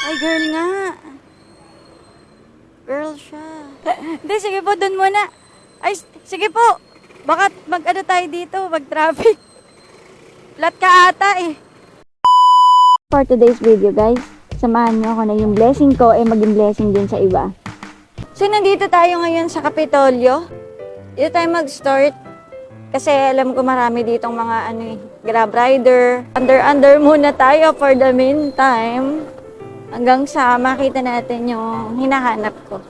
Ay, girl nga. Girl siya. Hindi, sige po, dun muna. Ay, sige po. Baka mag-ano tayo dito, mag-traffic. Flat ka ata eh. For today's video guys, samahan nyo ako na yung blessing ko ay maging blessing din sa iba. So, nandito tayo ngayon sa Kapitolyo. Dito tayo mag-start. Kasi alam ko marami ditong mga Grab rider. Under muna tayo for the meantime. Hanggang sa makita natin yung hinahanap ko.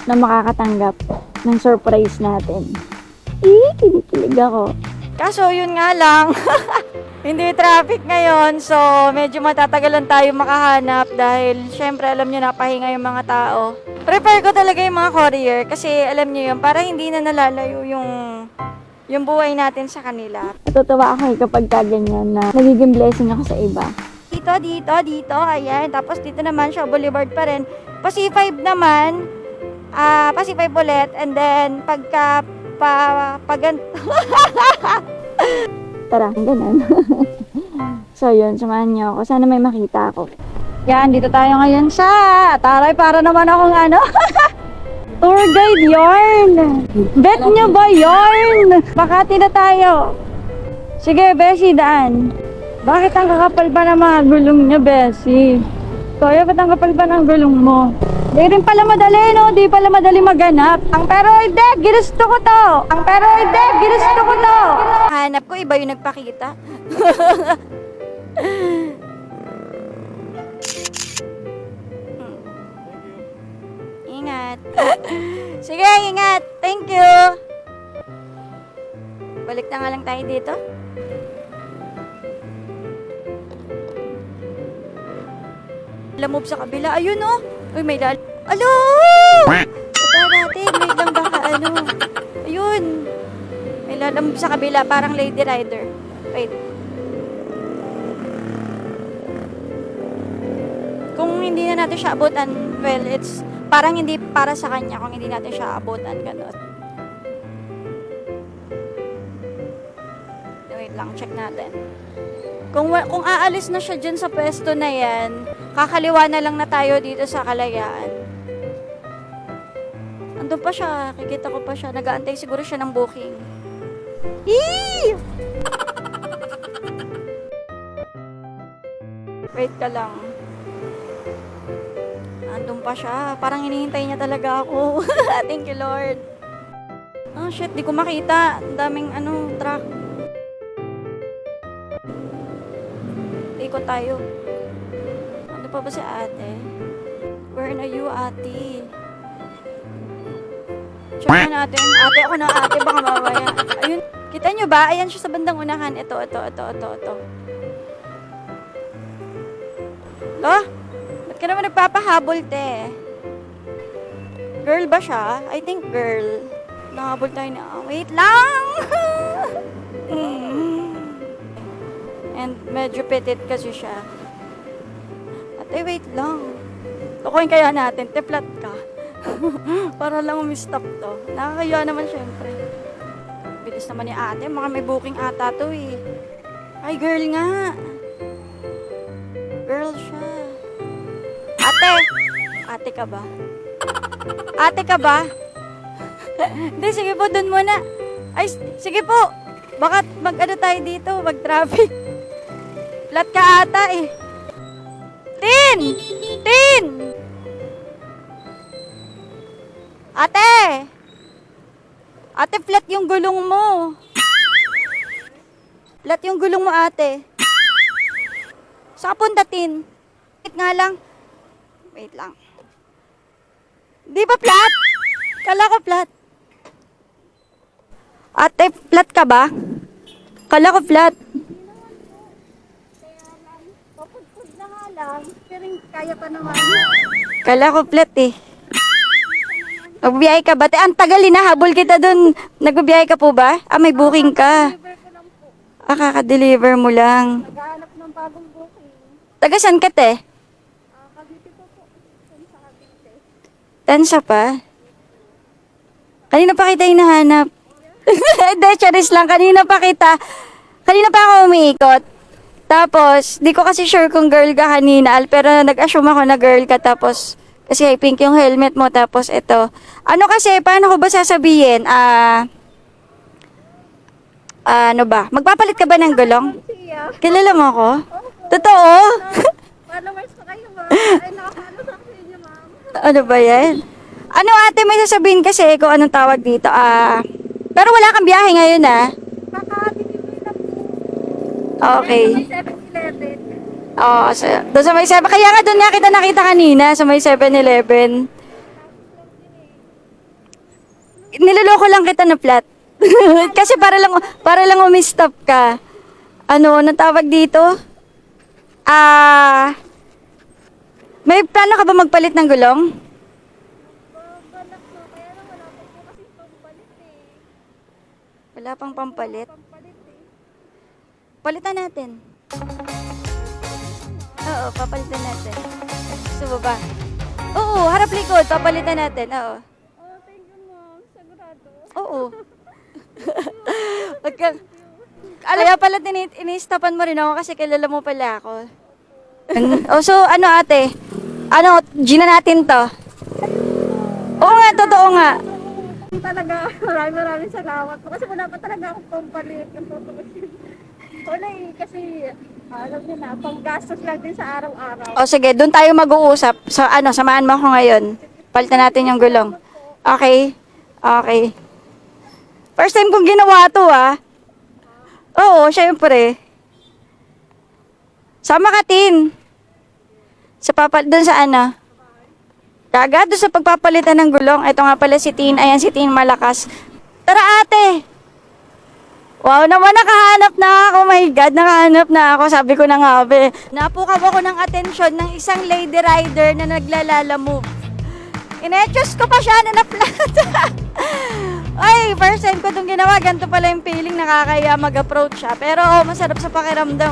Na makakatanggap ng surprise natin. Kinikilig ako. Kaso yun nga lang, hindi traffic ngayon. So, medyo matatagalan tayo makahanap dahil syempre alam nyo napahinga yung mga tao. Prefer ko talaga yung mga courier kasi alam nyo yun, para hindi na nalalayo yung buhay natin sa kanila. Natutuwa ako kapag ganyan na nagiging blessing ako sa iba. Dito, ayan. Tapos dito naman siya, Boulevard pa rin. Pa C5 naman, pa C5 ulit. And then, Tara, ganun. So yun, samahan nyo ako. Sana may makita ako. Yan, dito tayo ngayon sa Taray, para naman akong tour guide yarn. Bet nyo ba yarn? Makati na tayo. Sige, Beshi, daan. Bakit ang kakapal ba ng mga gulong niya, Beshi? Kaya ba't ang kapal ba ng gulong mo? Di rin pala madali, no? Di pala madali maganap. Ang pero hindi, ginusto ko to. Hanap ko, iba yung nagpakita. Ingat. Sige, ingat. Thank you. Balik na nga lang tayo dito. Lamove sa kabila. Ayun, oh. Uy, may lal... Alo! Ito natin. Wait lang baka Ayun. May lalamove sa kabila. Parang lady rider. Wait. Kung hindi na natin siya abutan, well, it's parang hindi para sa kanya kung hindi natin siya abutan. Ganun. Wait lang. Check natin. Kung aalis na siya dyan sa pwesto na yan, kakaliwa na lang na tayo dito sa Kalayaan. Andun pa siya. Kikita ko pa siya. Nag-aantay siguro siya ng booking. Eee! Wait ka lang. Andun pa siya. Parang hinihintay niya talaga ako. Thank you, Lord. Oh, shit. Di ko makita. Ang daming truck. Ikot tayo. Ano pa ba si ate? Where are you, ate? Check na natin. Ate, ako na ate. Baka mamaya. Ayun. Kita nyo ba? Ayan siya sa bandang unahan. Ito. Oh? Ba't ka naman nagpapahabol, te? Girl ba siya? I think girl. Nahabol tayo na. Wait lang! And medyo petit kasi siya. Ate, wait lang. Tukuin kaya natin. Teplat ka. Para lang umistop to. Nakakaya naman syempre. Bilis naman ni ate. Baka may booking ata to eh. Ay, girl nga. Girl siya. Ate! Ate ka ba? Ate ka ba? Hindi, sige po, dun muna. Ay, sige po. Baka mag-ano tayo dito, mag-traffic. Flat ka ata eh. Tin! Ate! Ate, flat yung gulong mo. Flat yung gulong mo, ate. Saan ka punta, Tin? Wait nga lang. Wait lang. Di ba flat? Kala ko flat. Ate, flat ka ba? Kala ko flat. Papudpud na nga lang. Pero kaya pa naman. Kala ko flat eh. Nagbiyahe ka ba? Ang tagal, hinahabol kita dun. Nagbiyahe ka po ba? Ah, may booking ka. Ah, kakadeliver mo lang. Naghahanap ng bagong booking. Taga saan ka, te? Cavite po. Sa Cavite. Tansa pa? Kanina pa kita hinahanap. Hindi, charis lang. Kanina pa ako umiikot. Tapos, di ko kasi sure kung girl ka kanina, pero nag-assume ako na girl ka. Tapos, kasi pink yung helmet mo. Tapos, ito. Ano kasi, paano ko ba sasabihin? Ano ba? Magpapalit ka ba ng gulong? Kilala mo ako? Totoo? Followers ko kayo, ma'am. Ay, nakapalo sa inyo, ma'am. Ano ba yan? Ano ate, may sasabihin kasi kung anong tawag dito. Pero wala kang biyahe ngayon Kakabili na po. Okay. May 7-Eleven. Oo, doon sa may 7. Kaya nga doon nga kita nakita kanina sa may 7-Eleven. Niloloko lang kita na flat. Kasi para lang umistop ka. Ano, anong tawag dito? May plano ka ba magpalit ng gulong? Balak na, kaya lang wala pa po kasi pampalit eh. Wala pang pampalit. Pampalit eh. Palitan natin. Oo, papalitan natin. Gusto mo ba? Oo, harap likod, papalitan natin. Oo. Oh, thank you, ma'am. Sigurado. Oo. Kaya pala ini-stopan mo rin ako kasi kilala mo pala ako. So ano ate? Ano, gina natin to? Oo nga, totoo nga. Talaga, maraming salamat po. Kasi wala pa talaga akong pampalit ng tutusin. Wala eh, kasi alam niyo na, panggastos lang din sa araw-araw. O sige, doon tayo mag-uusap. So ano, samahan mo ako ngayon. Palitan natin yung gulong. Okay? Okay. First time kong ginawa to Oo, syempre. Sama ka, Tin. Doon sa ano? Kaga, doon sa pagpapalitan ng gulong. Ito nga pala si Tin. Ayan si Tin malakas. Tara ate! Wow naman, nakahanap na ako. Oh my God, nakahanap na ako. Sabi ko na nga, be. Napukaw ako ng atensyon ng isang lady rider na naglalala-move. Inechos ko pa siya na na-flat. Ay, first time ko itong ginawa. Ganito pala yung feeling, nakakaya mag-approach siya. Pero masarap sa pakiramdam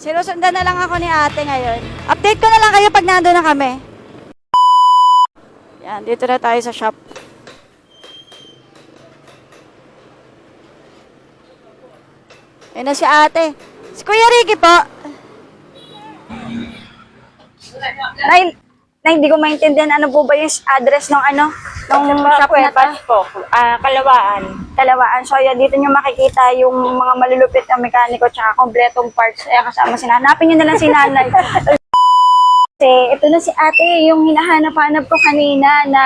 Sinusundan na lang ako ni ate ngayon. Update ko na lang kayo pag nandun na kami. Yan, dito na tayo sa shop. Ayun na si ate. Si Kuya Ricky po. Nay, hindi ko maintindihan ano po ba yung address ng ano? Ng shop na to? Po, Kalawaan. Talawaan. So, ayan, dito nyo makikita yung mga malulupit na mekaniko tsaka kompletong parts. Ayan, kasama si nanay. Hanapin nyo na lang si nanay. Kasi, ito na si ate, yung hinahanap-hanap ko kanina na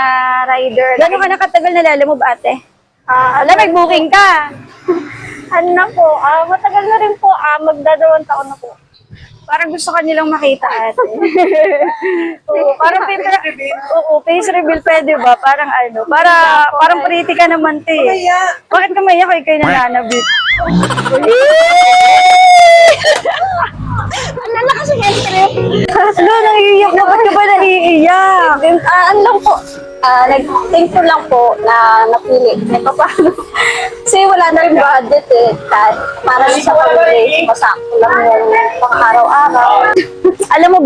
rider. Gano'n ka nakatagal na lalamove, ate? Alam, may booking ka. Ano na po, matagal na rin po, magdadawang taon na po. Parang gusto ka nilang makita, ate. Oo, parang face reveal pwede ba? Parang ano, parang pretty ka naman, te. Bakit ka maiyak ko ikaw nananabit? Alala kasi siyempre. Ano, naiiyak na? Bakit ka ba naiiyak? Ano lang po, nag-thankful lang po na napili. Paano? Kasi wala na rin budget eh. Para sa pag-raise, masakto lang yung pang-araw-araw. Alam mo,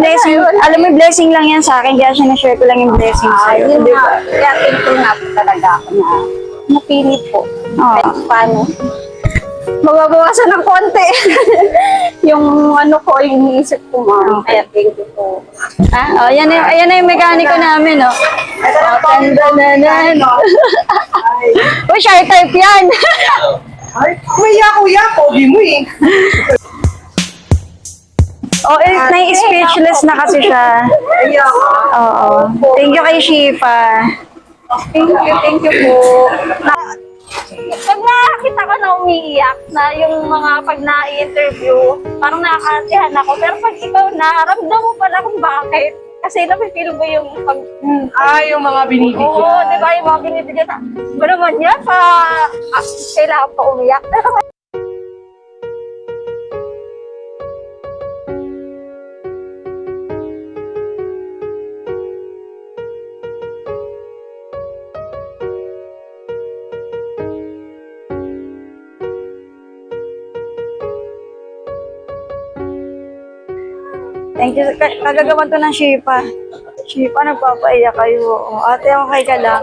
blessing lang yan sa akin. Kaya sinashare ko lang yung blessing sa'yo. Yun Di nga, ba? kaya thankful na po talaga ako na napili po. Oo. Paano? Mababawasan ng konti. Yung ano ko, iniisip ko ma'am. Kaya thank you po. Ayan na yung mekaniko namin, no? Ganda na, no? Uy, shy type yan! Ay, kuya, pogi mo eh. Nai-speechless na kasi siya. Oo. Thank you kay Shifa. Thank you po. Pag nakakita ko na umiiyak na yung mga pag na-interview, parang nakakatihan ako. Pero pag ikaw naramdam mo pala kung bakit. Kasi napipil mo yung pag... Yung mga binibigyan. Oo, di ba yung mga binibigyan na, ba naman yan kailangan pa umiyak. Thank you. Kagagawan to ng Shifa. Shifa, nagpapaiyak kayo. Ate, okay ka lang.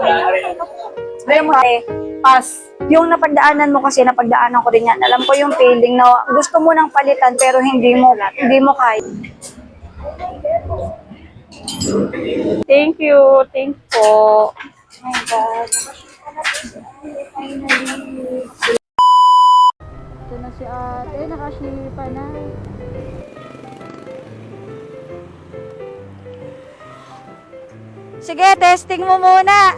Alam mo, pass. Yung napagdaanan mo kasi, napagdaanan ko rin yan. Alam ko yung feeling na gusto mo nang palitan pero hindi mo kaya. Thank you po. Oh my God. Ito na si ate, nakashipa na. Sige, testing mo muna.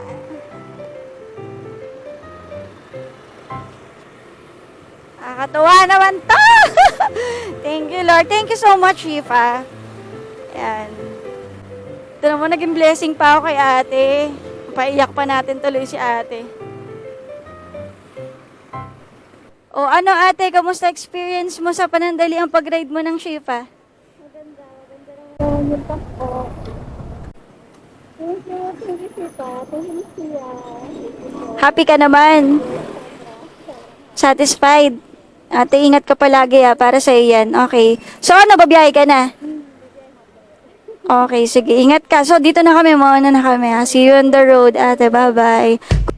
Nakakatuwa naman to. Thank you, Lord. Thank you so much, Shifa. Ayan. Ito naman, naging blessing pa ako kay ate. Paiyak pa natin tuloy si ate. O ano ate, kamusta experience mo sa panandaliang pag-ride mo ng Shifa? Happy ka naman? Satisfied? Ate, ingat ka palagi para sa yan. Okay. So ano, babiyahe ka na? Okay, sige. Ingat ka. So dito na kami, mauna na kami. See you on the road, ate. Bye-bye.